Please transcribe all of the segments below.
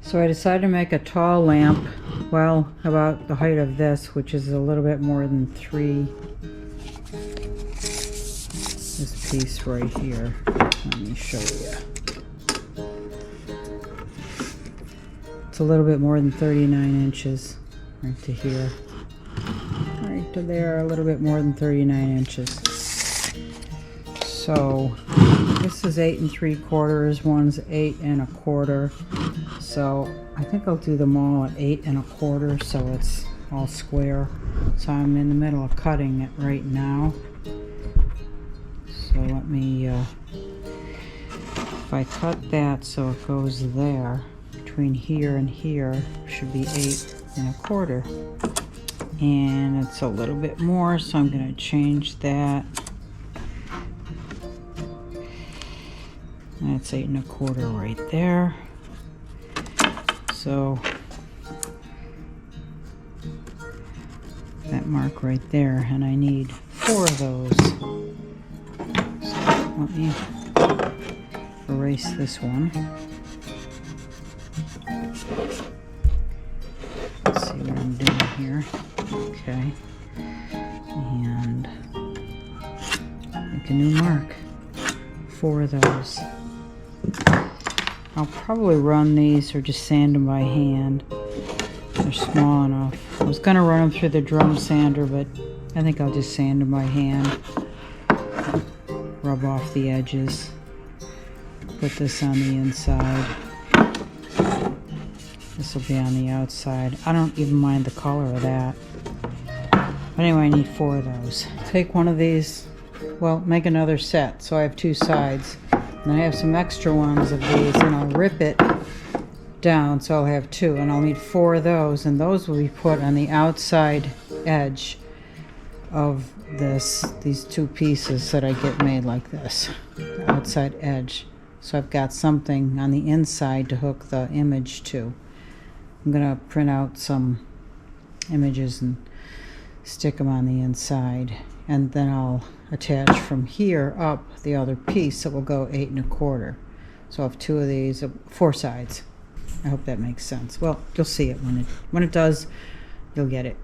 So I decided to make a tall lamp, well, about the height of this, which is a little bit more than 3. This piece right here. Let me show you. It's a little bit more than 39 inches. Right to here. Right to there, a little bit more than 39 inches. So this is 8 3/4, one's 8 1/4. So I think I'll do them all at 8 1/4, so it's all square. So I'm in the middle of cutting it right now. So let me, if I cut that so it goes there, between here and here should be 8 1/4. And it's a little bit more, so I'm going to change that. That's 8 1/4 right there. So that mark right there, and I need 4 of those. So let me erase this one. Let's see what I'm doing here. Okay. And make a new mark. 4 of those. I'll probably run these or just sand them by hand. They're small enough. I was going to run them through the drum sander, but I think I'll just sand them by hand. Rub off the edges. Put this on the inside. This will be on the outside. I don't even mind the color of that. But anyway, I need 4 of those. Take one of these, well, make another set. So I have 2 sides. And I have some extra ones of these, and I'll rip it down, so I'll have 2, and I'll need 4 of those, and those will be put on the outside edge of these 2 pieces that I get made like this, the outside edge. So I've got something on the inside to hook the image to. I'm gonna print out some images and stick them on the inside, and then I'll attach from here up the other piece that will go 8 1/4. So I have 2 of these, 4 sides. I hope that makes sense. Well, you'll see it when it does. You'll get it.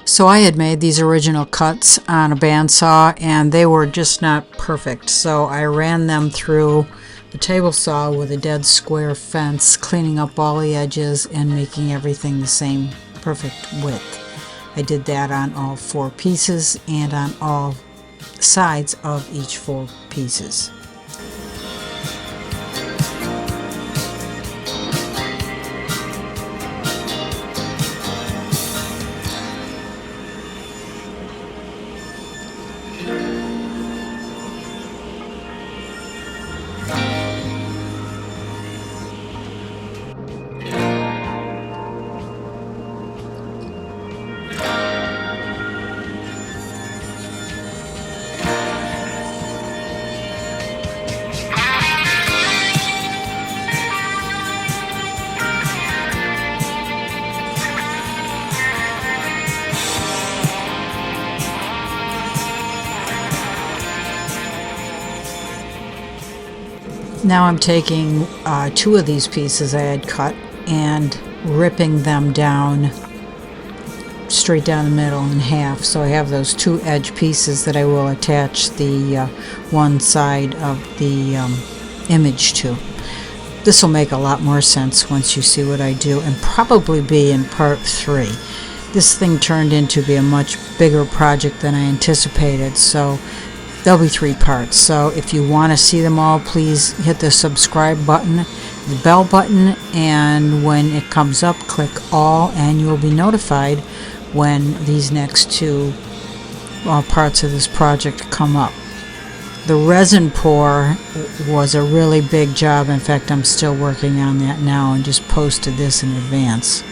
So I had made these original cuts on a bandsaw, and they were just not perfect. So I ran them through the table saw with a dead square fence, cleaning up all the edges and making everything the same perfect width. I did that on all 4 pieces and on all sides of each 4 pieces. Now I'm taking 2 of these pieces I had cut and ripping them down straight down the middle in half. So I have those 2 edge pieces that I will attach the one side of the image to. This will make a lot more sense once you see what I do, and probably be in part 3. This thing turned into be a much bigger project than I anticipated, so there'll be 3 parts. So if you want to see them all, please hit the subscribe button, the bell button, and when it comes up, click all, and you will be notified when these next 2 parts of this project come up. The resin pour was a really big job. In fact, I'm still working on that now and just posted this in advance.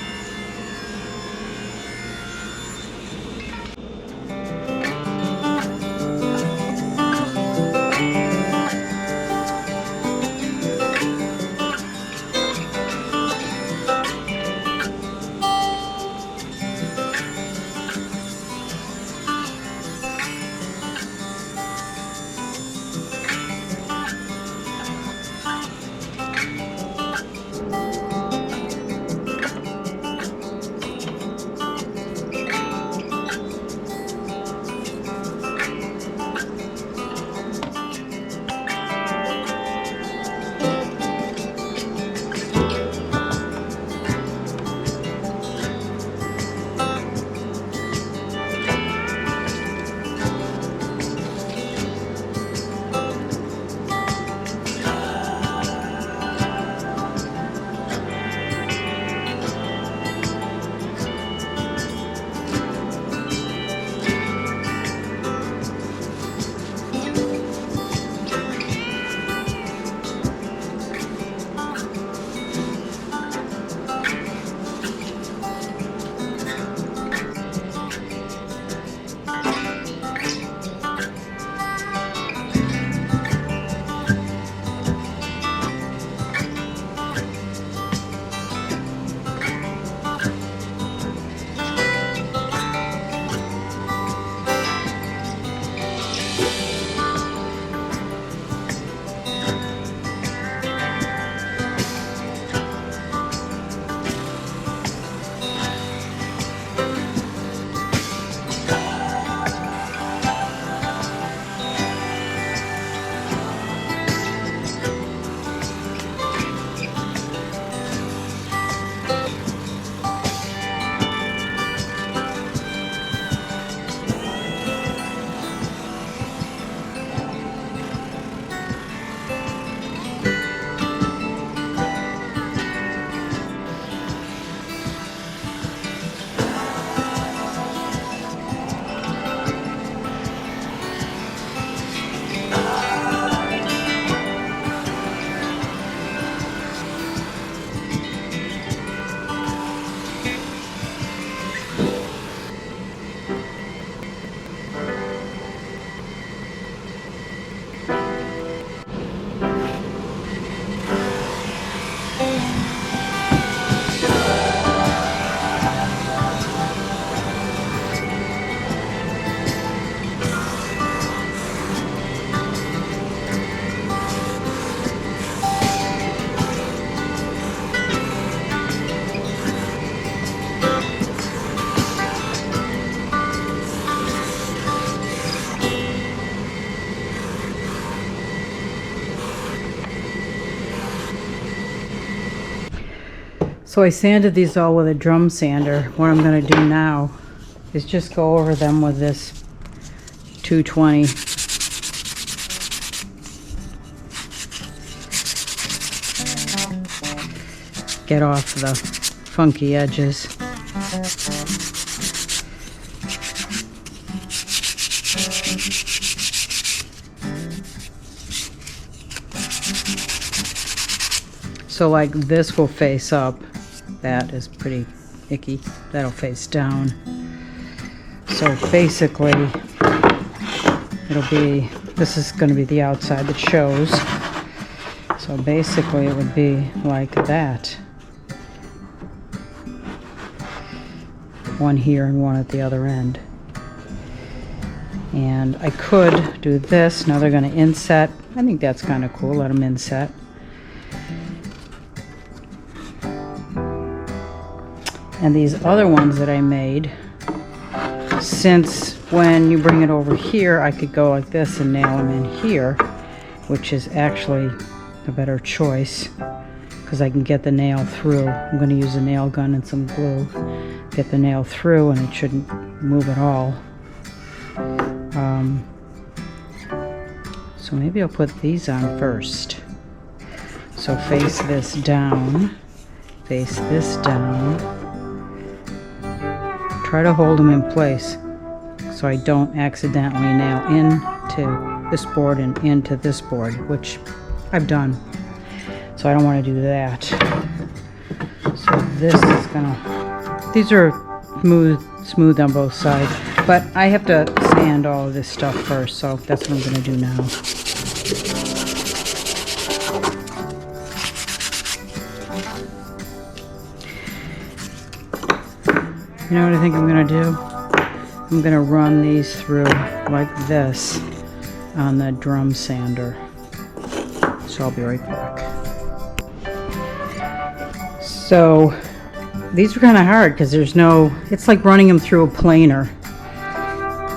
So I sanded these all with a drum sander. What I'm going to do now is just go over them with this 220. Get off the funky edges. So like this will face up. That is pretty icky. That'll face down. So basically, it'll be, this is going to be the outside that shows. So basically it would be like that. One here and one at the other end. And I could do this. Now they're going to inset. I think that's kind of cool. Let them inset. And these other ones that I made, since when you bring it over here, I could go like this and nail them in here, which is actually a better choice because I can get the nail through. I'm going to use a nail gun and some glue, get the nail through, and it shouldn't move at all. So maybe I'll put these on first. So face this down, face this down. Try to hold them in place so I don't accidentally nail into this board and into this board, which I've done. So I don't want to do that. So this is gonna, these are smooth on both sides, but I have to sand all of this stuff first, so that's what I'm gonna do now. You know what I think I'm gonna do? I'm gonna run these through like this on the drum sander. So I'll be right back. So these are kind of hard because there's no, it's like running them through a planer.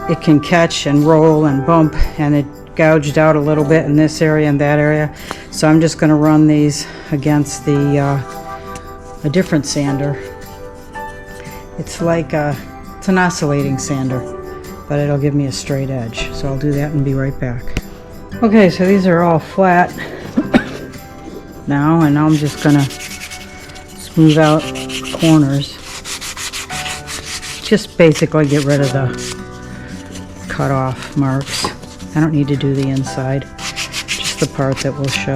It can catch and roll and bump, and it gouged out a little bit in this area and that area. So I'm just gonna run these against a different sander. It's like it's an oscillating sander, but it'll give me a straight edge. So I'll do that and be right back. Okay, so these are all flat now, and now I'm just gonna smooth out corners. Just basically get rid of the cut off marks. I don't need to do the inside, just the part that will show.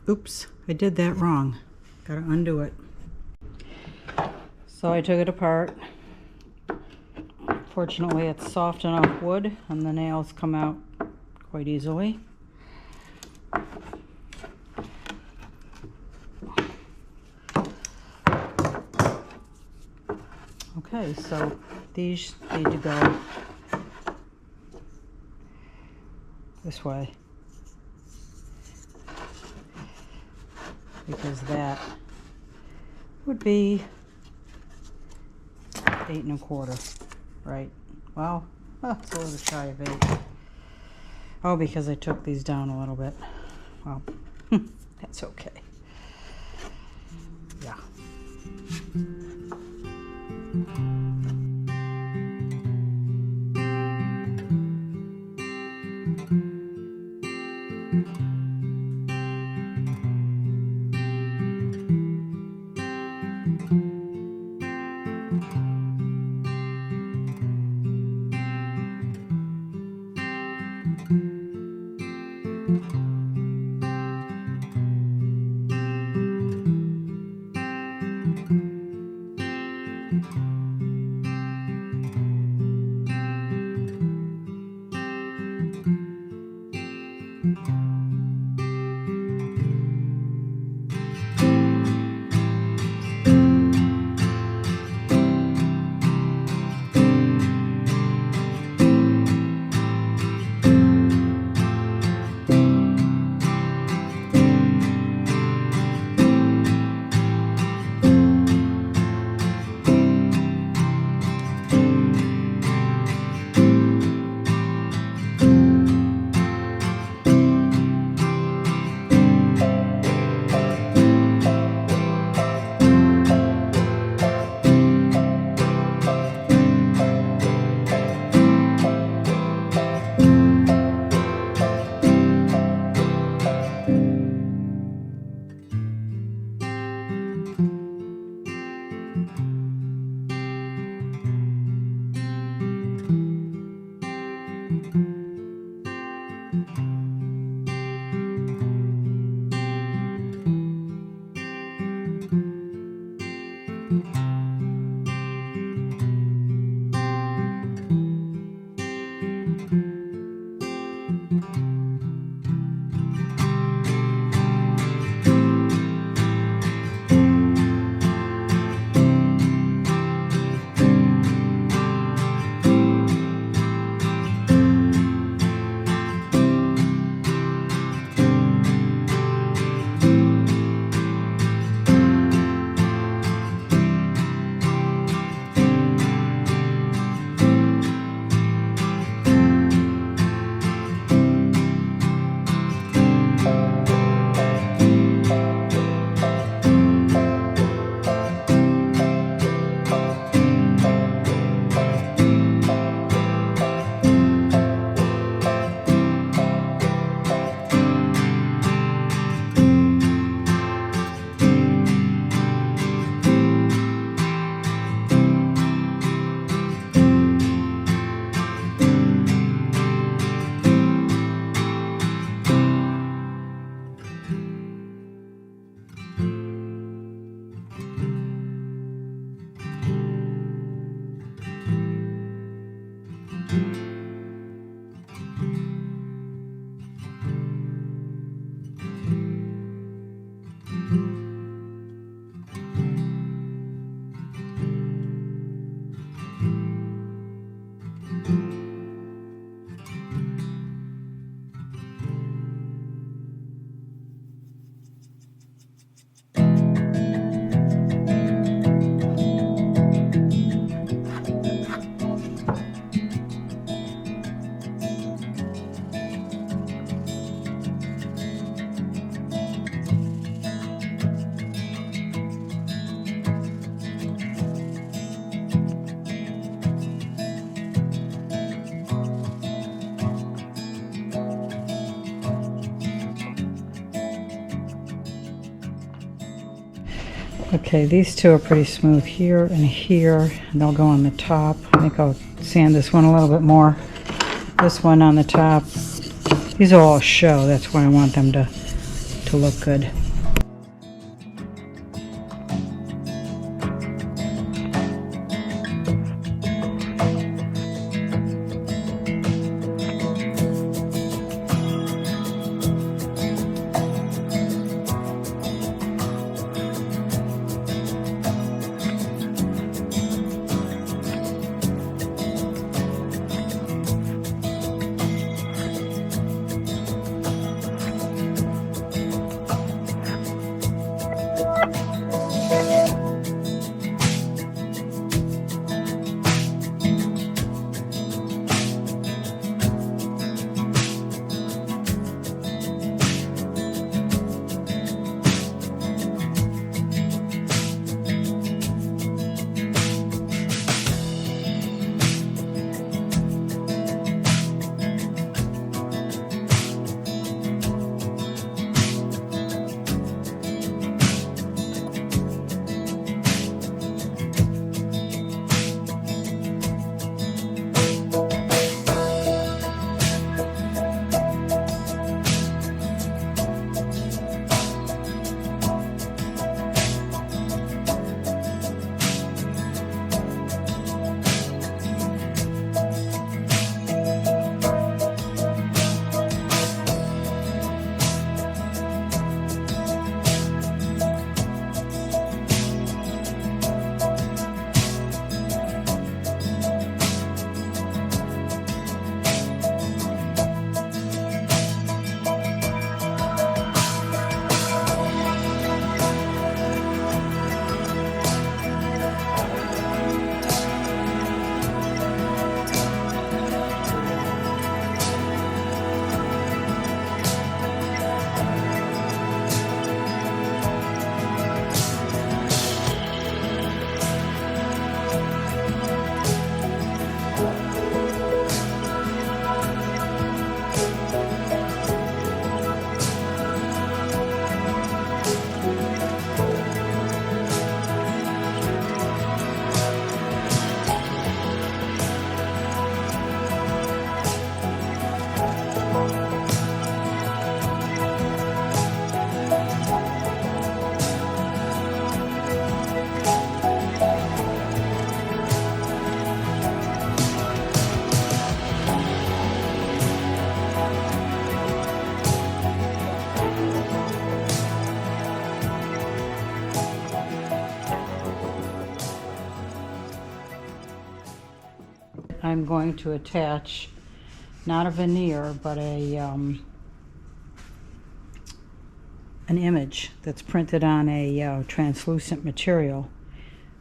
Oops, I did that wrong. Gotta undo it. So I took it apart. Fortunately, it's soft enough wood and the nails come out quite easily. Okay, so these need to go this way, because that would be 8 1/4, right? Well, it's a little shy of 8. Oh, because I took these down a little bit. Well, that's okay. Yeah. Okay, these two are pretty smooth here and here, and they'll go on the top. I think I'll sand this one a little bit more. This one on the top. These are all show, that's why I want them to look good. I'm going to attach not a veneer, but an image that's printed on a translucent material.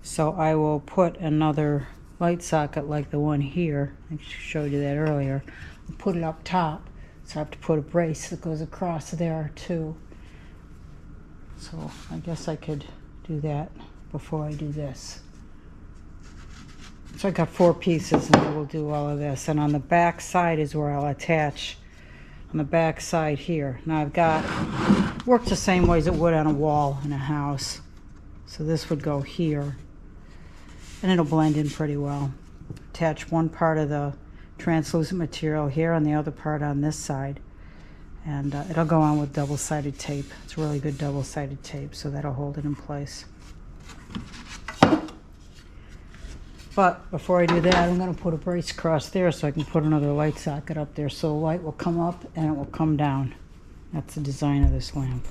So I will put another light socket like the one here. I showed you that earlier. I'll put it up top, so I have to put a brace that goes across there too. So I guess I could do that before I do this. So I got 4 pieces, and I will do all of this. And on the back side is where I'll attach, on the back side here. Now I've got, works the same way as it would on a wall in a house. So this would go here, and it'll blend in pretty well. Attach one part of the translucent material here and the other part on this side. And it'll go on with double-sided tape. It's really good double-sided tape, so that'll hold it in place. But before I do that, I'm going to put a brace across there so I can put another light socket up there, so the light will come up and it will come down. That's the design of this lamp.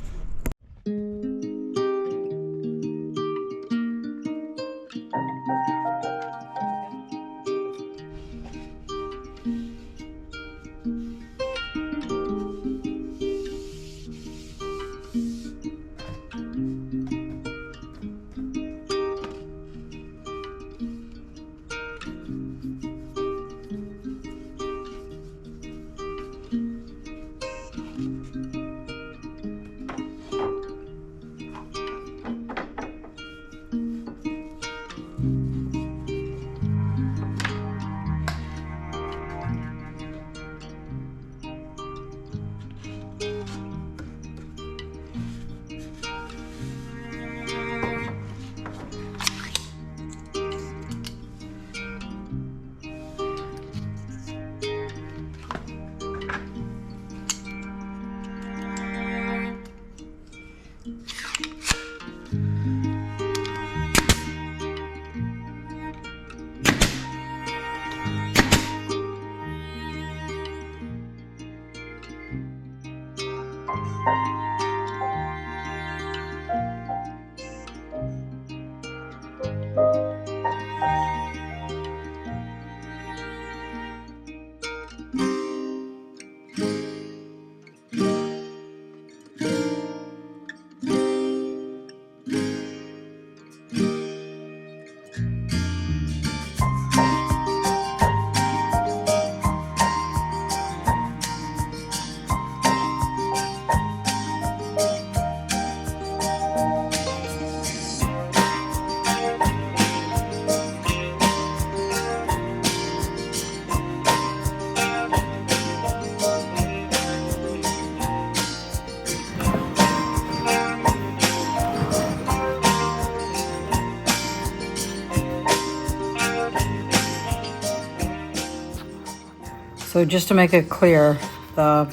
So just to make it clear, the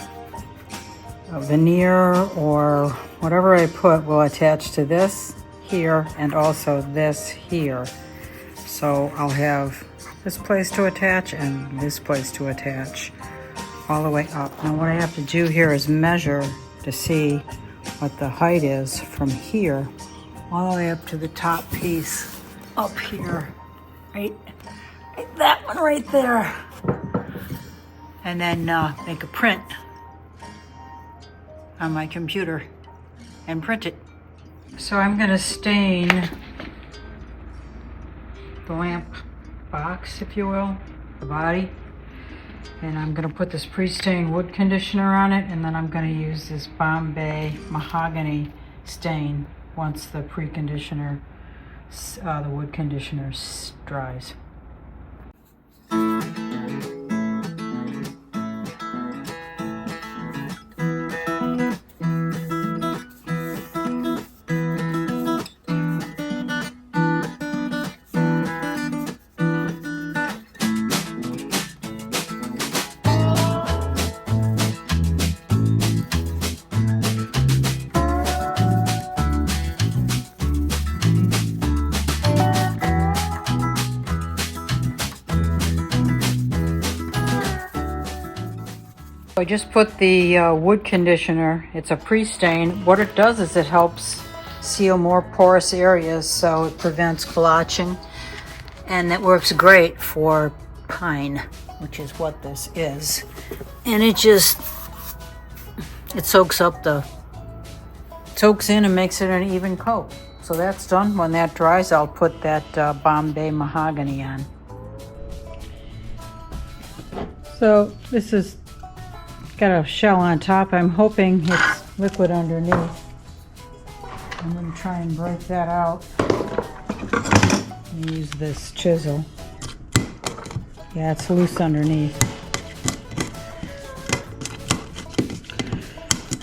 veneer or whatever I put will attach to this here and also this here. So I'll have this place to attach and this place to attach all the way up. Now what I have to do here is measure to see what the height is from here all the way up to the top piece up here, right that one right there. And then make a print on my computer and print it. So I'm going to stain the lamp box, if you will, the body. And I'm going to put this pre-stained wood conditioner on it, and then I'm going to use this Bombay mahogany stain once the pre-conditioner, the wood conditioner dries. I just put the wood conditioner. It's a pre-stain. What it does is it helps seal more porous areas, so it prevents blotching, and it works great for pine, which is what this is. And it soaks in and makes it an even coat. So that's done. When that dries, I'll put that Bombay mahogany on. So this is got a shell on top. I'm hoping it's liquid underneath. I'm going to try and break that out and use this chisel. Yeah, it's loose underneath.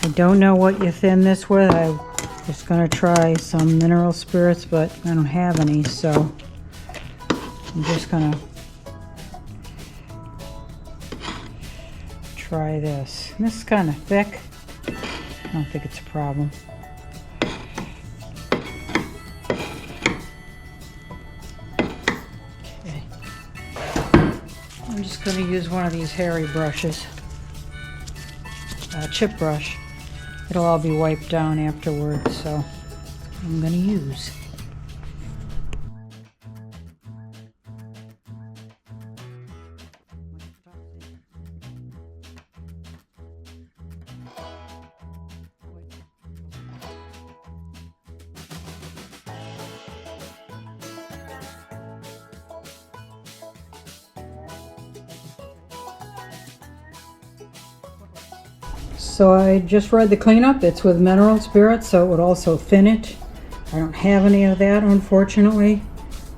I don't know what you thin this with. I'm just going to try some mineral spirits, but I don't have any, so I'm just going to try this. And this is kind of thick. I don't think it's a problem. Okay. I'm just going to use one of these hairy brushes. Chip brush. It'll all be wiped down afterwards, so I'm going to use. So I just read the cleanup. It's with mineral spirits, so it would also thin it. I don't have any of that, unfortunately,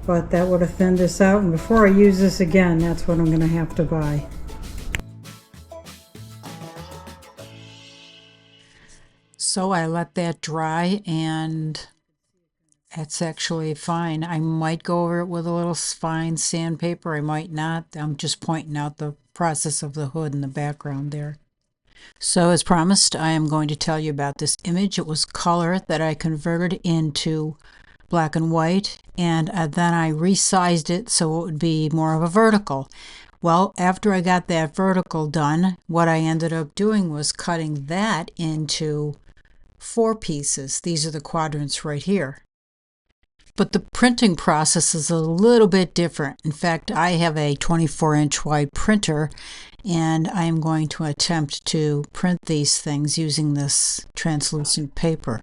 but that would have thinned this out. And before I use this again, that's what I'm going to have to buy. So I let that dry, and it's actually fine. I might go over it with a little fine sandpaper. I might not. I'm just pointing out the process of the hood in the background there. So as promised, I am going to tell you about this image. It was color that I converted into black and white, and then I resized it so it would be more of a vertical. Well, after I got that vertical done, what I ended up doing was cutting that into 4 pieces. These are the quadrants right here. But the printing process is a little bit different. In fact, I have a 24-inch wide printer, and I am going to attempt to print these things using this translucent paper.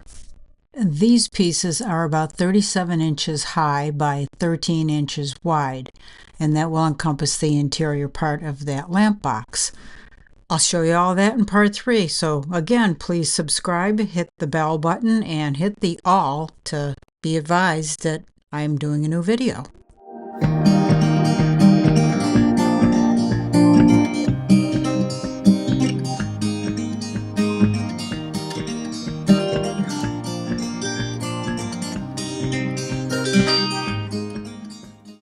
These pieces are about 37 inches high by 13 inches wide, and that will encompass the interior part of that lamp box. I'll show you all that in part 3. So again, please subscribe, hit the bell button, and hit the all to be advised that I am doing a new video.